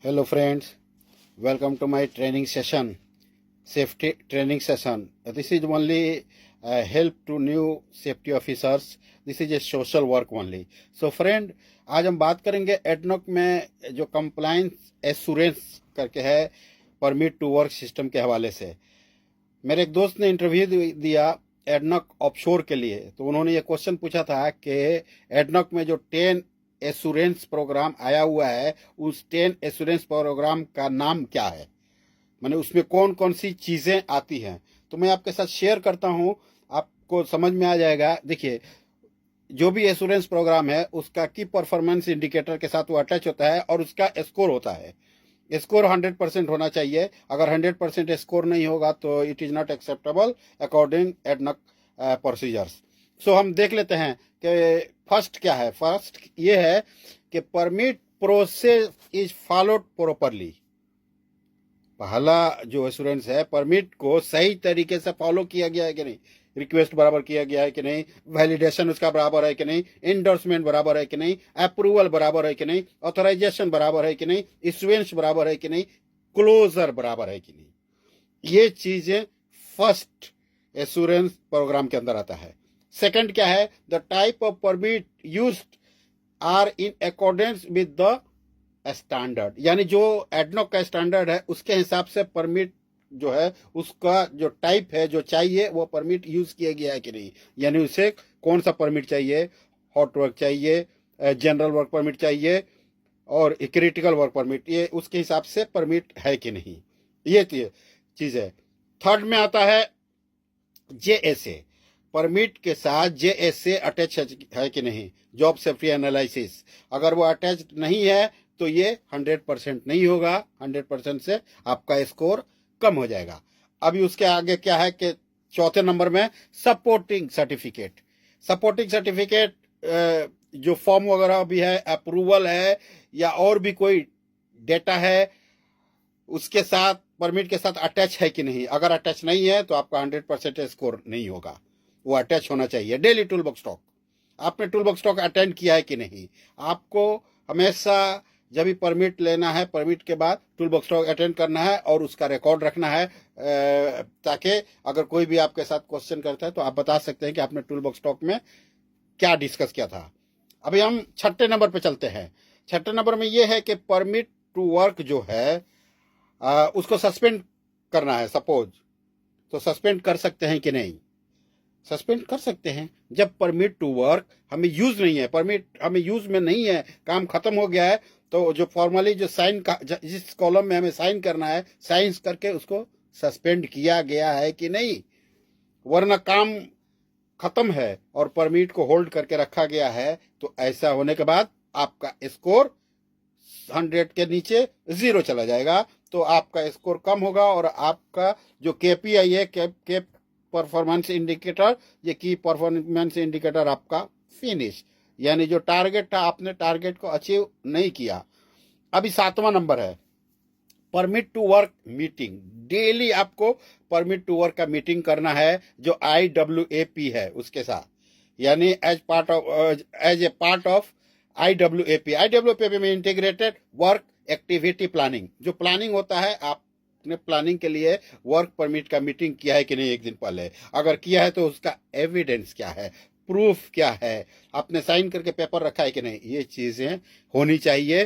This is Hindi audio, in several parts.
Hello friends, welcome to my training session, safety training session. This is only help to new safety officers. This is a social work only. So friend, आज हम बात करेंगे एडनॉक में जो कंप्लायंस एश्योरेंस करके है परमिट टू वर्क सिस्टम के हवाले से। मेरे एक दोस्त ने इंटरव्यू दिया एडनॉक ऑफशोर के लिए, तो उन्होंने ये क्वेश्चन पूछा था कि एडनॉक में जो 10 एश्योरेंस प्रोग्राम आया हुआ है, उस 10 एश्योरेंस प्रोग्राम का नाम क्या है, माने उसमें कौन कौन सी चीजें आती हैं। तो मैं आपके साथ शेयर करता हूं, आपको समझ में आ जाएगा। देखिए, जो भी एश्योरेंस प्रोग्राम है उसका की परफॉर्मेंस इंडिकेटर के साथ वो अटैच होता है और उसका स्कोर होता है। स्कोर 100% होना चाहिए। अगर 100% स्कोर नहीं होगा तो it is not acceptable according ADNOC procedures. So हम देख लेते हैं कि फर्स्ट क्या है। फर्स्ट ये है कि permit process is followed properly. पहला जो एश्योरेंस है, परमिट को सही तरीके से फॉलो किया गया है कि नहीं, रिक्वेस्ट बराबर किया गया है कि नहीं, वैलिडेशन उसका बराबर है कि नहीं, एंडोर्समेंट बराबर है कि नहीं, अप्रूवल बराबर है कि नहीं, ऑथराइजेशन बराबर है कि नहीं, इश्यूएंस बराबर है कि नहीं, क्लोजर बराबर है कि नहीं। ये चीजें फर्स्ट एश्योरेंस प्रोग्राम के अंदर आता है। सेकंड क्या है, the type of permit used are in accordance with the standard, यानी जो एडनॉक का स्टैंडर्ड है उसके हिसाब से परमिट जो है उसका जो टाइप है जो चाहिए वो परमिट यूज किया गया है कि नहीं, यानी उसे कौन सा परमिट चाहिए, हॉट वर्क चाहिए, जनरल वर्क परमिट चाहिए और क्रिटिकल वर्क परमिट, ये उसके हिसाब से परमिट है कि नहीं, ये चीज है। थर्ड में आता है जेएसए, परमिट के साथ जेएसए अटैच है कि नहीं, जॉब सेफ्टी एनालिसिस। अगर वो अटैच नहीं है तो ये 100% नहीं होगा, 100% से आपका स्कोर कम हो जाएगा। अभी उसके आगे क्या है कि चौथे नंबर में सपोर्टिंग सर्टिफिकेट। सपोर्टिंग सर्टिफिकेट जो फॉर्म वगैरह भी है, अप्रूवल है या और भी कोई डेटा है, उसके साथ परमिट के साथ अटैच है कि नहीं। अगर अटैच नहीं है तो आपका 100% स्कोर नहीं होगा, वो अटैच होना चाहिए। डेली टूल बॉक्स टॉक, आपने टूल बॉक्स टॉक अटेंड किया है कि नहीं। आपको हमेशा जब भी परमिट लेना है, परमिट के बाद टूल बॉक्स टॉक अटेंड करना है और उसका रिकॉर्ड रखना है, ताकि अगर कोई भी आपके साथ क्वेश्चन करता है तो आप बता सकते हैं कि आपने टूल बॉक्स टॉक में क्या डिस्कस किया था। अभी हम छठे नंबर पे चलते हैं। छठे नंबर में यह है कि परमिट टू वर्क जो है उसको सस्पेंड करना है सपोज, तो सस्पेंड कर सकते हैं कि नहीं। सस्पेंड कर सकते हैं जब परमिट टू वर्क हमें यूज नहीं है, परमिट हमें यूज में नहीं है, काम खत्म हो गया है, तो जो फॉर्मली जो साइन का जिस कॉलम में हमें साइन करना है, साइन करके उसको सस्पेंड किया गया है कि नहीं। वरना काम खत्म है और परमिट को होल्ड करके रखा गया है, तो ऐसा होने के बाद आपका स्कोर 100 के नीचे 0 चला जाएगा, तो आपका स्कोर कम होगा और आपका जो केपीआई है, के परफॉर्मेंस इंडिकेटर, ये की परफॉर्मेंस इंडिकेटर आपका फिनिश, यानी जो टारगेट था आपने टारगेट को अचीव नहीं किया। अभी 7वां नंबर है permit to work meeting. Daily आपको परमिट टू वर्क का मीटिंग करना है जो IWAP है उसके साथ, यानी as a part of IWAP में इंटीग्रेटेड वर्क एक्टिविटी प्लानिंग। जो प्लानिंग होता है, आपने प्लानिंग के लिए वर्क परमिट का मीटिंग किया है कि नहीं एक दिन पहले, अगर किया है तो उसका एविडेंस क्या है, प्रूफ क्या है, आपने साइन करके पेपर रखा है कि नहीं, ये चीजें होनी चाहिए,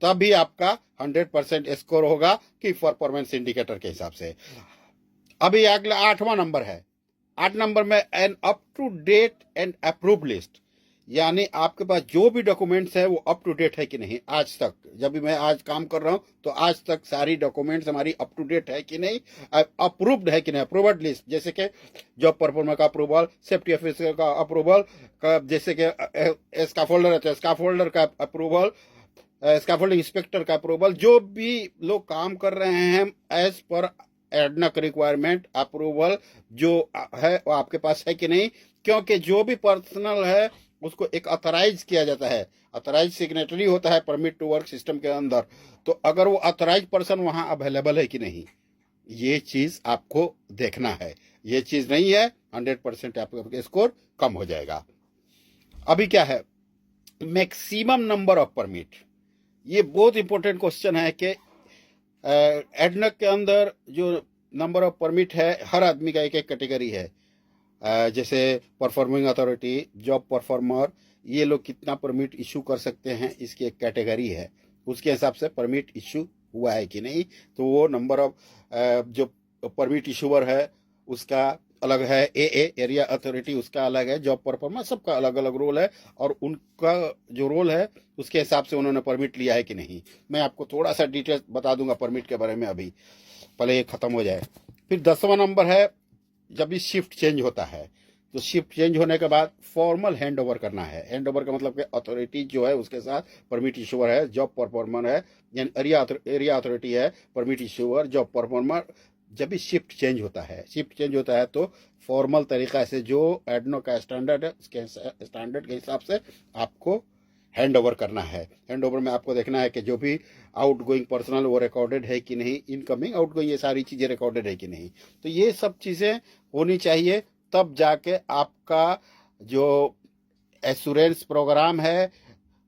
तभी आपका 100% स्कोर होगा कि परफॉर्मेंस इंडिकेटर के हिसाब से। अभी अगला 8वां नंबर है। 8 नंबर में an up to date and approve list, यानी आपके पास जो भी डॉक्यूमेंट्स है वो अप टू डेट है कि नहीं। आज तक जब भी मैं आज काम कर रहा हूं तो आज तक सारी डॉक्यूमेंट्स हमारी अप टू डेट है कि नहीं, अप्रूव्ड है कि नहीं। अप्रूव्ड लिस्ट जैसे कि जॉब परफॉर्मर का अप्रूवल, सेफ्टी ऑफिसर का अप्रूवल, जैसे कि स्काफोल्डर है तो स्काफोल्डर का अप्रूवल, स्काफोल्डिंग इंस्पेक्टर का अप्रूवल, जो भी लोग काम कर रहे हैं as per ADNOC requirement approval जो है वो आपके पास है कि नहीं। क्योंकि जो भी पर्सनल है उसको एक ऑथराइज किया जाता है, ऑथराइज सिग्नेटरी होता है परमिट टू वर्क सिस्टम के अंदर, तो अगर वो ऑथराइज पर्सन वहां अवेलेबल है कि नहीं, ये चीज आपको देखना है। ये चीज नहीं है 100% आपका स्कोर कम हो जाएगा। अभी क्या है, मैक्सिमम नंबर ऑफ परमिट, ये बहुत इंपॉर्टेंट क्वेश्चन है कि एडनॉक के अंदर जो नंबर ऑफ परमिट है, हर आदमी का एक एक कैटेगरी है। जैसे परफॉर्मिंग अथॉरिटी, जॉब परफॉर्मर, ये लोग कितना परमिट इशू कर सकते हैं, इसकी एक कैटेगरी है। उसके हिसाब से परमिट इशू हुआ है कि नहीं, तो वो नंबर ऑफ जो परमिट इशूवर है उसका अलग है, एरिया अथॉरिटी उसका अलग है, जॉब परफॉर्मर, सबका अलग अलग रोल है, और उनका जो रोल है उसके हिसाब से उन्होंने परमिट लिया है कि नहीं। मैं आपको थोड़ा सा डिटेल बता दूंगा परमिट के बारे में अभी, पहले ये खत्म हो जाए। फिर 10वां नंबर है, जब भी शिफ्ट चेंज होता है, तो शिफ्ट चेंज होने के बाद फॉर्मल हैंड ओवर करना है। हैंड ओवर का मतलब कि अथॉरिटी जो है उसके साथ परमिट इशूअर है, जॉब परफॉर्मर है, यानी एरिया अथॉरिटी है, परमिट इशूअर, जॉब परफॉर्मर। जब भी शिफ्ट चेंज होता है, शिफ्ट चेंज होता है तो फॉर्मल तरीका से जो एडनो का स्टैंडर्ड है उसके स्टैंडर्ड के हिसाब से आपको हैंड ओवर करना है। हैंड ओवर में आपको देखना है कि जो भी आउट गोइंग पर्सनल वो रिकॉर्डेड है कि नहीं, इनकमिंग आउट गोइंग ये सारी चीज़ें रिकॉर्डेड है कि नहीं। तो ये सब चीज़ें होनी चाहिए, तब जाके आपका जो एश्योरेंस प्रोग्राम है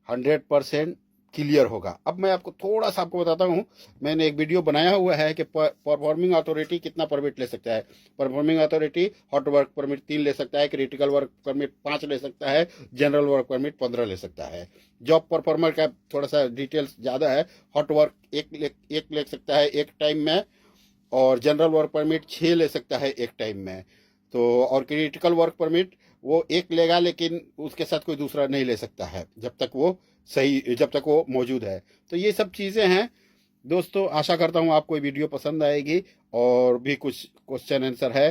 100% क्लियर होगा। अब मैं आपको थोड़ा सा आपको बताता हूँ, मैंने एक वीडियो बनाया हुआ है कि परफॉर्मिंग अथॉरिटी कितना परमिट ले सकता है। Performing authority hot work permit 3 ले सकता है, क्रिटिकल वर्क परमिट 5 ले सकता है, जनरल वर्क परमिट 15 ले सकता है। जॉब परफॉर्मर का थोड़ा सा डिटेल्स ज़्यादा है। हॉट वर्क एक ले सकता है एक टाइम में, और जनरल वर्क परमिट 6 ले सकता है एक टाइम में। तो और क्रिटिकल वर्क परमिट वो एक लेगा, लेकिन उसके साथ कोई दूसरा नहीं ले सकता है जब तक वो मौजूद है। तो ये सब चीज़ें हैं दोस्तों। आशा करता हूँ आपको वीडियो पसंद आएगी, और भी कुछ क्वेश्चन आंसर है